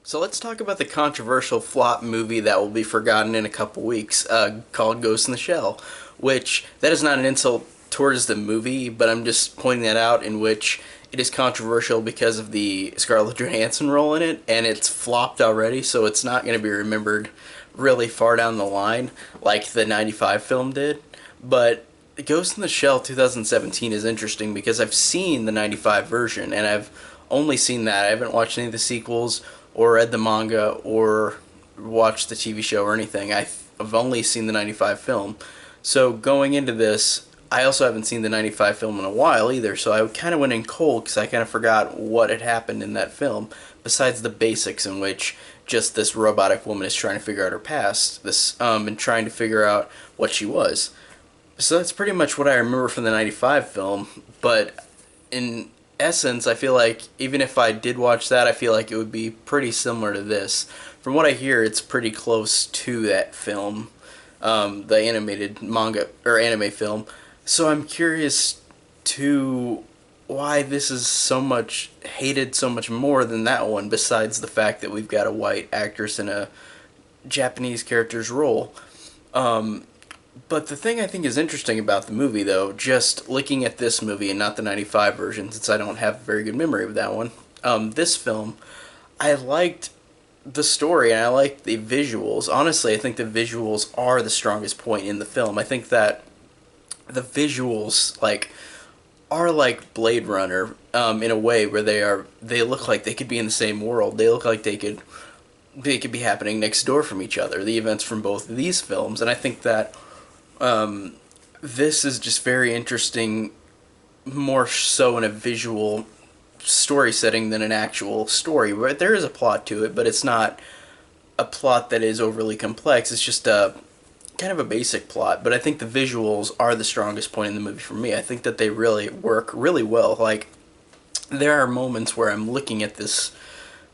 So let's talk about the controversial flop movie that will be forgotten in a couple weeks, called Ghost in the Shell. Which that is not an insult towards the movie, but I'm just pointing that out. In which it is controversial because of the Scarlett Johansson role in it, and it's flopped already, so it's not going to be remembered really far down the line like the '95 film did. But Ghost in the Shell 2017 is interesting because I've seen the '95 version, and I've only seen that. I haven't watched any of the sequels or read the manga or watched the TV show or anything. I've only seen the '95 film. So going into this, I also haven't seen the '95 film in a while either, so I kind of went in cold because I kind of forgot what had happened in that film, besides the basics in which just this robotic woman is trying to figure out her past, and trying to figure out what she was. So that's pretty much what I remember from the '95 film, but in essence, I feel like even if I did watch that, I feel like it would be pretty similar to this. From what I hear, it's pretty close to that film, the animated manga or anime film. So I'm curious to why this is so much hated so much more than that one, besides the fact that we've got a white actress in a Japanese character's role. But the thing I think is interesting about the movie, though, just looking at this movie and not the '95 version, since I don't have a very good memory of that one, this film, I liked the story and I liked the visuals. Honestly, I think the visuals are the strongest point in the film. I think that the visuals, are like Blade Runner, in a way where they look like they could be in the same world. They look like they could be happening next door from each other. The events from both of these films, and I think that this is just very interesting, more so in a visual story setting than an actual story. Where there is a plot to it, but it's not a plot that is overly complex. It's just a kind of a basic plot. But I think the visuals are the strongest point in the movie for me. I think that they really work really well. Like, there are moments where I'm looking at this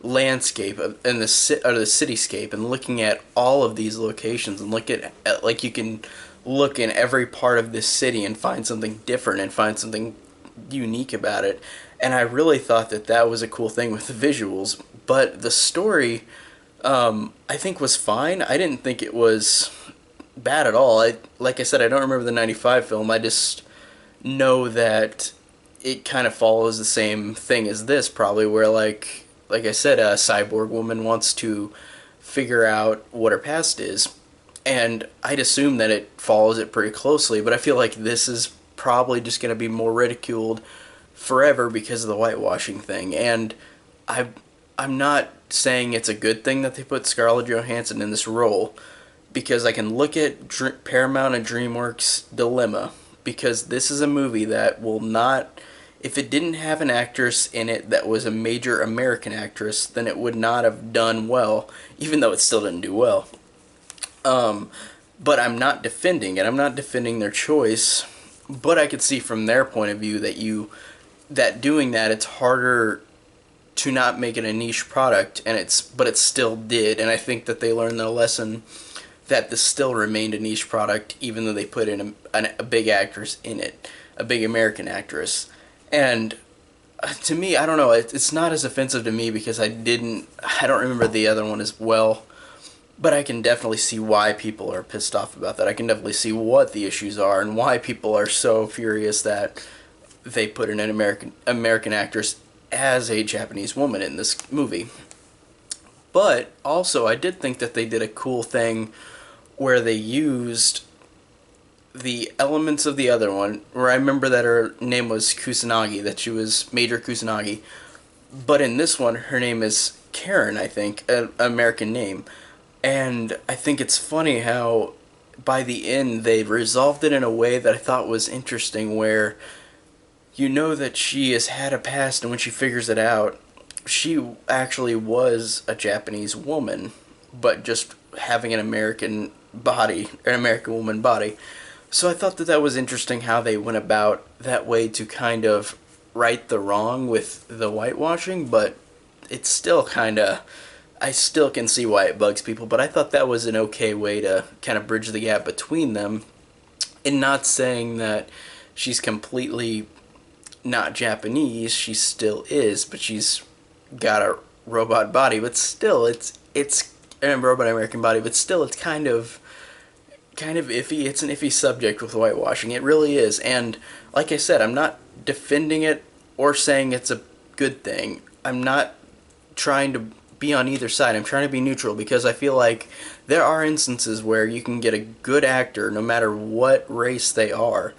landscape and the cityscape and looking at all of these locations and like you can look in every part of this city and find something different and find something unique about it. And I really thought that that was a cool thing with the visuals. But the story, I think, was fine. I didn't think it was bad at all. Like I said, I don't remember the '95 film. I just know that it kind of follows the same thing as this, probably, where like I said, a cyborg woman wants to figure out what her past is, and I'd assume that it follows it pretty closely. But I feel like this is probably just going to be more ridiculed forever because of the whitewashing thing. And I I'm not saying it's a good thing that they put Scarlett Johansson in this role, because I can look at Paramount and DreamWorks' dilemma, because this is a movie that will not, if it didn't have an actress in it that was a major American actress, then it would not have done well, even though it still didn't do well. But I'm not defending it. I'm not defending their choice. But I could see from their point of view that doing that, it's harder to not make it a niche product, and but it still did. And I think that they learned the lesson that this still remained a niche product, even though they put in a big actress in it, a big American actress. And to me, I don't know, it's not as offensive to me because I don't remember the other one as well. But I can definitely see why people are pissed off about that. I can definitely see what the issues are and why people are so furious that they put in an American actress as a Japanese woman in this movie. But also, I did think that they did a cool thing where they used the elements of the other one, where I remember that her name was Kusanagi, that she was Major Kusanagi. But in this one, her name is Karen, I think, an American name. And I think it's funny how by the end they resolved it in a way that I thought was interesting, where you know that she has had a past, and when she figures it out, she actually was a Japanese woman, but just having an American body, an American woman body. So I thought that that was interesting how they went about that way to kind of right the wrong with the whitewashing, but it's still kind of, I still can see why it bugs people, but I thought that was an okay way to kind of bridge the gap between them, and not saying that she's completely not Japanese. She still is, but she's got robot body, but still, it's a robot American body, but still, it's kind of iffy. It's an iffy subject with whitewashing. It really is. And like I said, I'm not defending it or saying it's a good thing. I'm not trying to be on either side. I'm trying to be neutral because I feel like there are instances where you can get a good actor no matter what race they are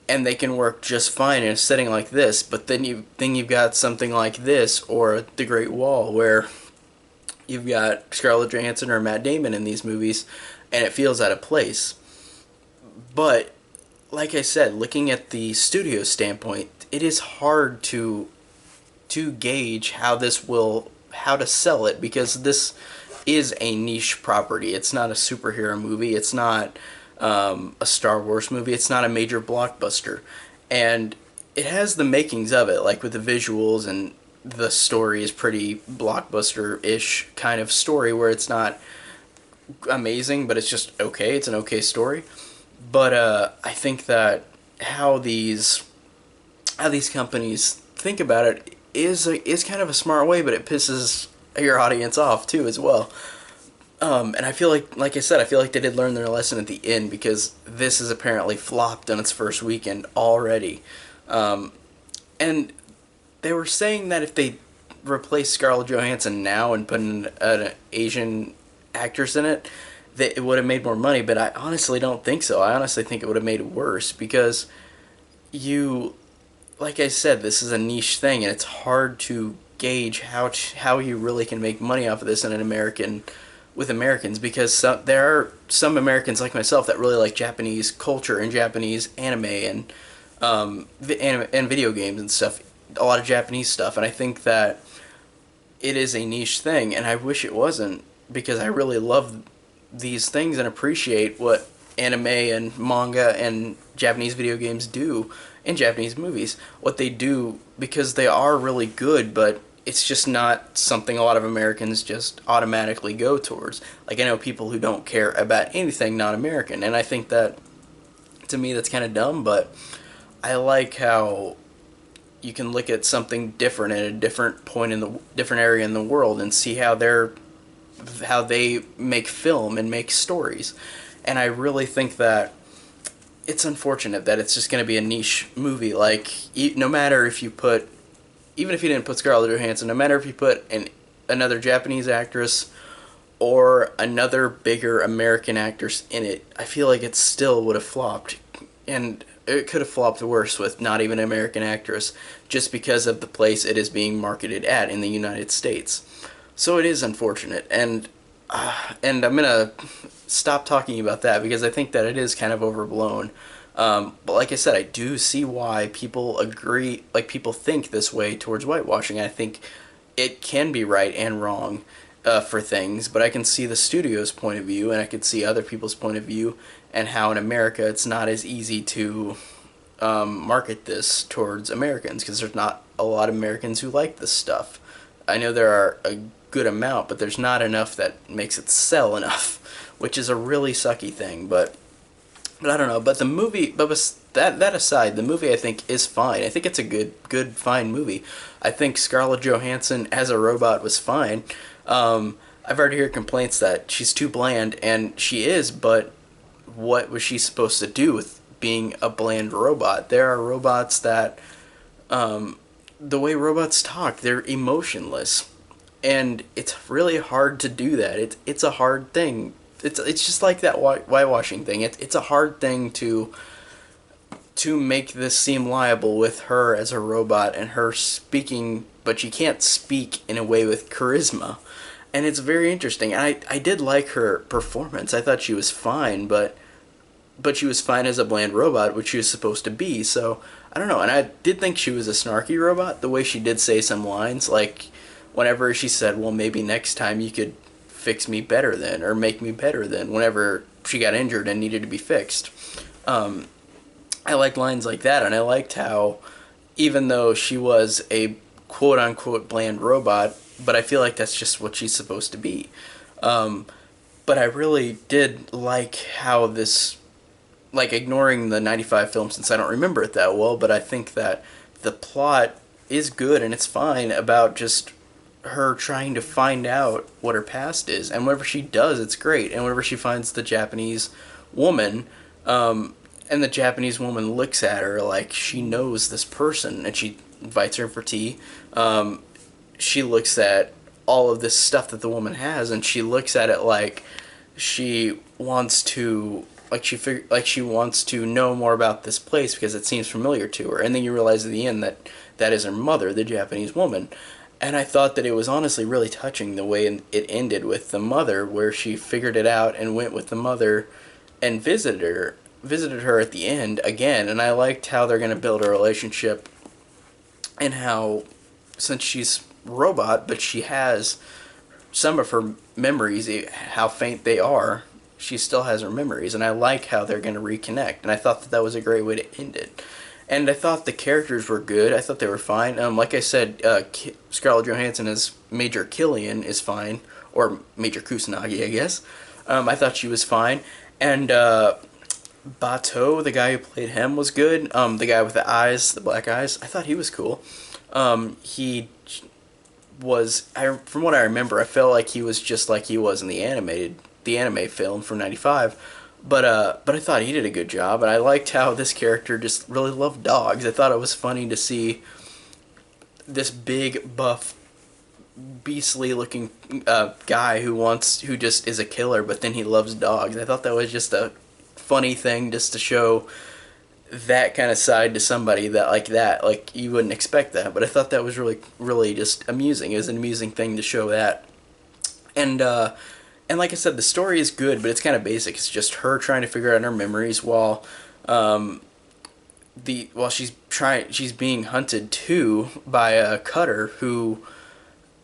and they can work just fine in a setting like this, but then you've got something like this or The Great Wall where you've got Scarlett Johansson or Matt Damon in these movies and it feels out of place. But like I said, looking at the studio standpoint, it is hard to gauge how to sell it because this is a niche property. It's not a superhero movie. It's not a Star Wars movie. It's not a major blockbuster, and it has the makings of it, like with the visuals and the story is pretty blockbuster-ish kind of story where it's not amazing, but it's just okay. It's an okay story. But I think that how these how these companies think about it is kind of a smart way, but it pisses your audience off too as well. And I feel like I said, I feel like they did learn their lesson at the end because this has apparently flopped on its first weekend already. And they were saying that if they replace Scarlett Johansson now and put an Asian actress in it, that it would have made more money. But I honestly don't think so. I honestly think it would have made it worse because you, like I said, this is a niche thing, and it's hard to gauge how you really can make money off of this in an American with Americans because there are some Americans like myself that really like Japanese culture and Japanese anime and and video games and stuff, a lot of Japanese stuff, and I think that it is a niche thing, and I wish it wasn't because I really love these things and appreciate what anime and manga and Japanese video games do and Japanese movies. What they do because they are really good, but it's just not something a lot of Americans just automatically go towards. Like I know people who don't care about anything not American, and I think that to me that's kind of dumb, but I like how you can look at something different at a different point in the different area in the world and see how they make film and make stories. And I really think that it's unfortunate that it's just going to be a niche movie. Like, no matter if you put, even if you didn't put Scarlett Johansson, no matter if you put another Japanese actress or another bigger American actress in it, I feel like it still would have flopped. And it could have flopped worse with not even an American actress just because of the place it is being marketed at in the United States. So it is unfortunate, and I'm gonna stop talking about that because I think that it is kind of overblown. But like I said, I do see why people agree, like people think this way towards whitewashing. I think it can be right and wrong for things, but I can see the studio's point of view and I can see other people's point of view and how in America it's not as easy to market this towards Americans because there's not a lot of Americans who like this stuff. I know there are a good amount, but there's not enough that makes it sell enough, which is a really sucky thing. But I don't know. But the movie, but that aside, the movie I think is fine. I think it's a good, fine movie. I think Scarlett Johansson as a robot was fine. I've already heard complaints that she's too bland, and she is. But what was she supposed to do with being a bland robot? There are robots that, the way robots talk, they're emotionless, and it's really hard to do that. It's a hard thing. It's just like that whitewashing thing. It's a hard thing to make this seem liable with her as a robot and her speaking, but she can't speak in a way with charisma. And it's very interesting. I did like her performance. I thought she was fine, but she was fine as a bland robot, which she was supposed to be. So I don't know. And I did think she was a snarky robot. The way she did say some lines, like whenever she said, "Well, maybe next time you could fix me better then, or make me better then," whenever she got injured and needed to be fixed. I liked lines like that, and I liked how, even though she was a quote-unquote bland robot, but I feel like that's just what she's supposed to be. But I really did like how this, like ignoring the 95 film since I don't remember it that well, but I think that the plot is good and it's fine about just her trying to find out what her past is, and whenever she does, it's great. And whenever she finds the Japanese woman, and the Japanese woman looks at her like she knows this person, and she invites her for tea. She looks at all of this stuff that the woman has, and she looks at it like she wants to like she wants to know more about this place because it seems familiar to her. And then you realize at the end that that is her mother, the Japanese woman. And I thought that it was honestly really touching the way it ended with the mother, where she figured it out and went with the mother and visited her at the end again. And I liked how they're going to build a relationship, and how, since she's a robot but she has some of her memories, how faint they are, she still has her memories. And I like how they're going to reconnect, and I thought that that was a great way to end it. And I thought the characters were good. I thought they were fine. Like I said, Scarlett Johansson as Major Killian is fine, or Major Kusanagi, I guess. I thought she was fine, and Bato, the guy who played him, was good. The guy with the eyes, the black eyes, I thought he was cool. He was, from what I remember, I felt like he was just like he was in the anime film from '95. But I thought he did a good job, and I liked how this character just really loved dogs. I thought it was funny to see this big, buff, beastly looking guy who just is a killer, but then he loves dogs. I thought that was just a funny thing, just to show that kind of side to somebody that like you wouldn't expect that. But I thought that was really just amusing. It was an amusing thing to show that. And and like I said, the story is good, but it's kind of basic. It's just her trying to figure out her memories um, while she's being hunted too by a cutter who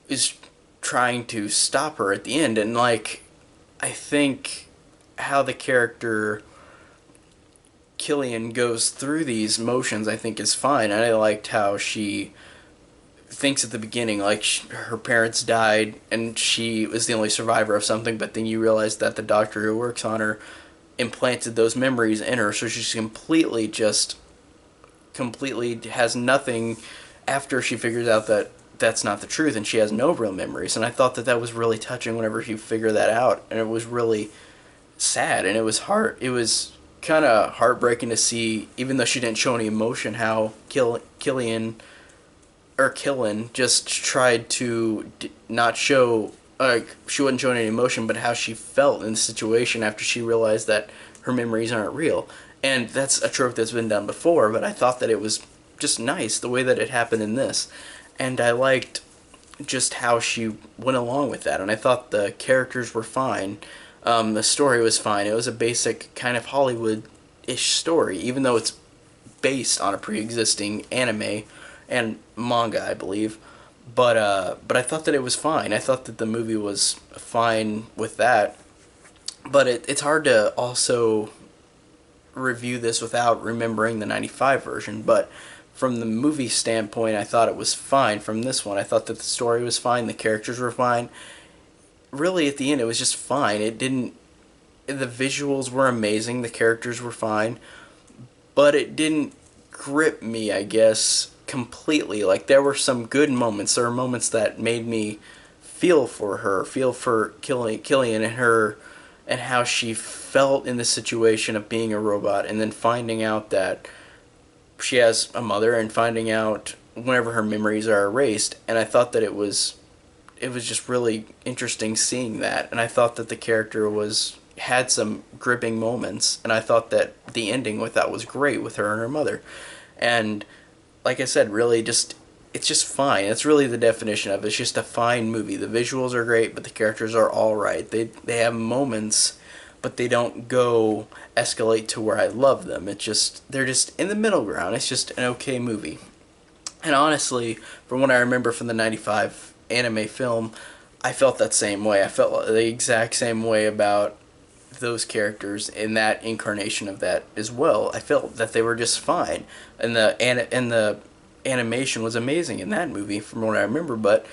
is trying to stop her at the end. And like, I think how the character Killian goes through these motions, I think, is fine. And I liked how she thinks at the beginning like her parents died and she was the only survivor of something, but then you realize that the doctor who works on her implanted those memories in her, so she's completely has nothing after she figures out that that's not the truth, and she has no real memories. And I thought that that was really touching whenever you figure that out, and it was really sad, and it was kind of heartbreaking to see, even though she didn't show any emotion, how Killen just tried to not show, she wasn't showing any emotion, but how she felt in the situation after she realized that her memories aren't real. And that's a trope that's been done before, but I thought that it was just nice the way that it happened in this. And I liked just how she went along with that, and I thought the characters were fine. The story was fine. It was a basic kind of Hollywood-ish story, even though it's based on a pre-existing anime and manga, I believe. But I thought that it was fine. I thought that the movie was fine with that. But it's hard to also review this without remembering the '95 version. But from the movie standpoint, I thought it was fine. From this one, I thought that the story was fine. The characters were fine. Really, at the end, it was just fine. It didn't. The visuals were amazing. The characters were fine, but it didn't grip me, I guess, completely. Like, there were some good moments. There were moments that made me feel for her, feel for Killian and her, and how she felt in the situation of being a robot, and then finding out that she has a mother, and finding out whenever her memories are erased. And I thought that it was just really interesting seeing that. And I thought that the character had some gripping moments, and I thought that the ending with that was great, with her and her mother. And like I said, really just, it's just fine. It's really the definition of it. It's just a fine movie. The visuals are great, but the characters are all right. They have moments, but they don't go escalate to where I love them. They're just in the middle ground. It's just an okay movie. And honestly, from what I remember from the '95 anime film, I felt that same way. I felt the exact same way about those characters in that incarnation of that as well. I felt that they were just fine, and the animation was amazing in that movie from what I remember. But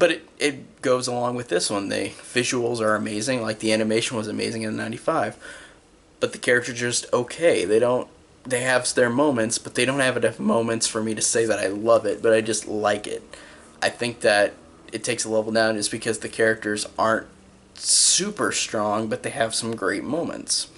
it goes along with this one. The visuals are amazing, like the animation was amazing in '95, but the characters are just okay. They have their moments, but they don't have enough moments for me to say that I love it, but I just like it. I think that it takes a level down is because the characters aren't super strong, but they have some great moments.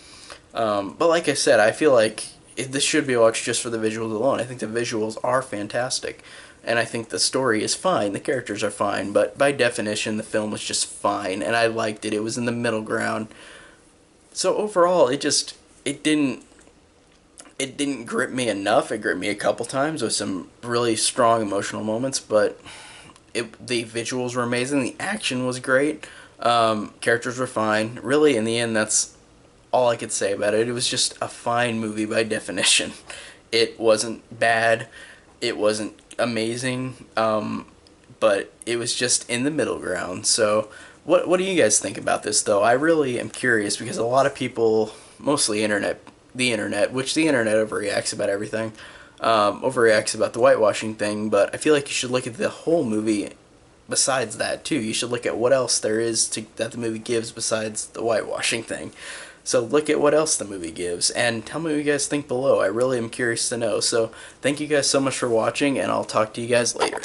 But like I said, I feel like this should be watched just for the visuals alone. I think the visuals are fantastic, and I think the story is fine. The characters are fine, but by definition, the film was just fine, and I liked it. It was in the middle ground. So overall, it didn't grip me enough. It gripped me a couple times with some really strong emotional moments, but the visuals were amazing. The action was great. Characters were fine. Really, in the end, that's all I could say about it. It was just a fine movie by definition. It wasn't bad. It wasn't amazing. But it was just in the middle ground. So, what do you guys think about this, though? I really am curious because a lot of people, mostly the internet, which the internet overreacts about everything, overreacts about the whitewashing thing. But I feel like you should look at the whole movie. Besides that, too, you should look at what else there is that the movie gives besides the whitewashing thing. So look at what else the movie gives, and tell me what you guys think below. I really am curious to know. So thank you guys so much for watching, and I'll talk to you guys later.